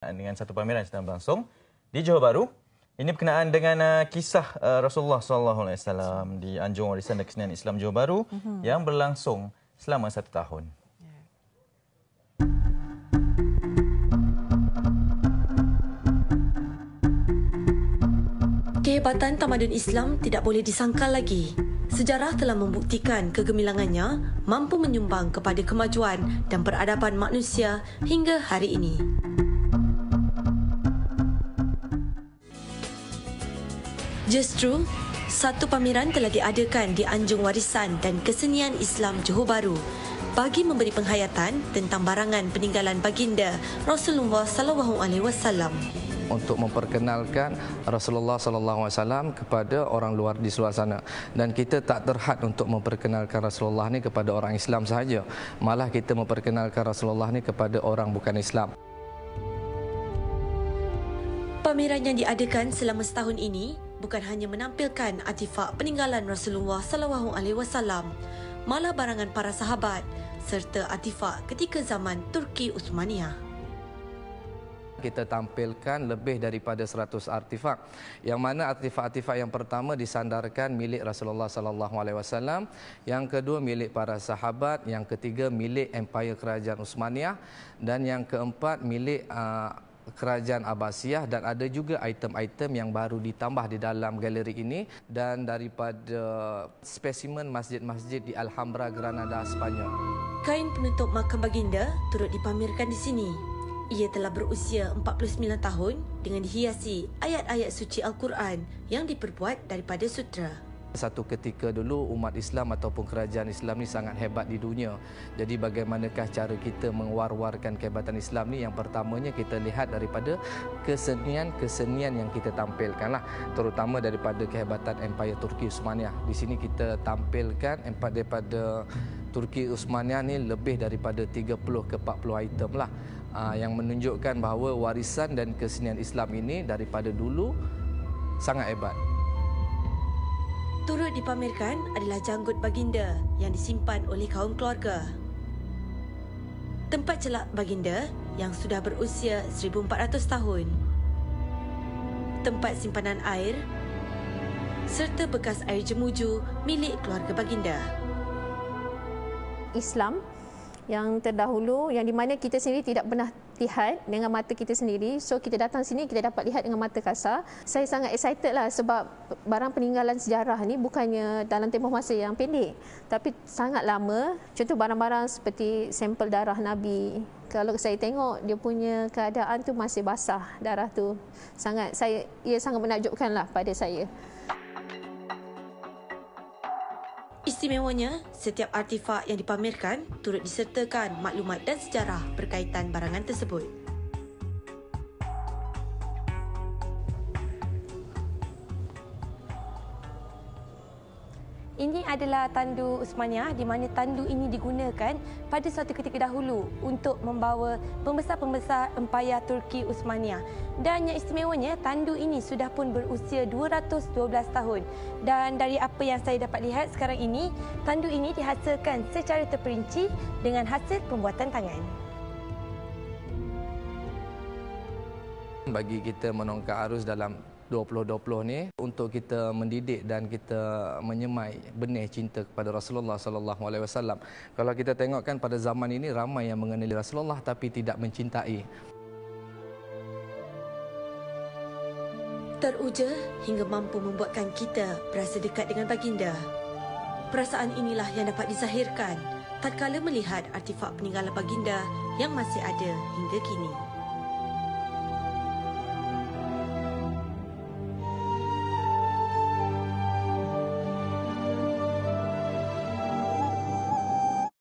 Dengan satu pameran sedang berlangsung di Johor Bahru. Ini berkenaan dengan kisah Rasulullah SAW di Anjung Warisan dan Kesenian Islam Johor Bahru yang berlangsung selama 1 tahun. Kehebatan tamadun Islam tidak boleh disangkal lagi. Sejarah telah membuktikan kegemilangannya mampu menyumbang kepada kemajuan dan peradaban manusia hingga hari ini. Justru, satu pameran telah diadakan di Anjung Warisan dan Kesenian Islam Johor Bahru bagi memberi penghayatan tentang barangan peninggalan baginda Rasulullah SAW. Untuk memperkenalkan Rasulullah SAW kepada orang luar di luar sana, dan kita tak terhad untuk memperkenalkan Rasulullah ni kepada orang Islam sahaja, malah kita memperkenalkan Rasulullah ni kepada orang bukan Islam. Pameran yang diadakan selama setahun ini bukan hanya menampilkan artifak peninggalan Rasulullah SAW, malah barangan para sahabat serta artifak ketika zaman Turki Uthmaniyah. Kita tampilkan lebih daripada 100 artifak, yang mana artifak-artifak yang pertama disandarkan milik Rasulullah SAW, yang kedua milik para sahabat, yang ketiga milik Empire Kerajaan Uthmaniyah, dan yang keempat milik Kerajaan Abbasiyah, dan ada juga item-item yang baru ditambah di dalam galeri ini, dan daripada spesimen masjid-masjid di Alhambra, Granada, Sepanyol. Kain penutup makam baginda turut dipamerkan di sini. Ia telah berusia 49 tahun dengan dihiasi ayat-ayat suci Al-Quran yang diperbuat daripada sutera. Satu ketika dulu umat Islam ataupun kerajaan Islam ni sangat hebat di dunia. Jadi bagaimanakah cara kita mengwar-warkan kehebatan Islam ni? Yang pertamanya kita lihat daripada kesenian-kesenian yang kita tampilkanlah, terutama daripada kehebatan Empire Turki Uthmaniyah. Di sini kita tampilkan daripada Turki Uthmaniyah ni lebih daripada 30 ke 40 item lah, yang menunjukkan bahawa warisan dan kesenian Islam ini daripada dulu sangat hebat. Turut dipamerkan adalah janggut baginda yang disimpan oleh kaum keluarga. Tempat celak baginda yang sudah berusia 1400 tahun. Tempat simpanan air serta bekas air jemuju milik keluarga baginda. Islam yang terdahulu, yang di mana kita sendiri tidak pernah lihat dengan mata kita sendiri. So kita datang sini, kita dapat lihat dengan mata kasar. Saya sangat excited lah sebab barang peninggalan sejarah ni bukannya dalam tempoh masa yang pendek, tapi sangat lama. Contoh barang-barang seperti sampel darah Nabi. Kalau saya tengok dia punya keadaan tu masih basah darah tu. Ia sangat menakjubkan lah pada saya. Istimewanya, setiap artifak yang dipamerkan turut disertakan maklumat dan sejarah berkaitan barangan tersebut. Ini adalah tandu Uthmaniyah, di mana tandu ini digunakan pada suatu ketika dahulu untuk membawa pembesar-pembesar Empayar Turki Uthmaniyah. Dan yang istimewanya, tandu ini sudah pun berusia 212 tahun. Dan dari apa yang saya dapat lihat sekarang ini, tandu ini dihasilkan secara terperinci dengan hasil pembuatan tangan. Bagi kita menongkar arus dalam 2020 ni, untuk kita mendidik dan kita menyemai benih cinta kepada Rasulullah SAW. Kalau kita tengok kan pada zaman ini ramai yang mengenali Rasulullah tapi tidak mencintai. Teruja hingga mampu membuatkan kita berasa dekat dengan baginda. Perasaan inilah yang dapat dizahirkan tatkala melihat artifak peninggalan baginda yang masih ada hingga kini.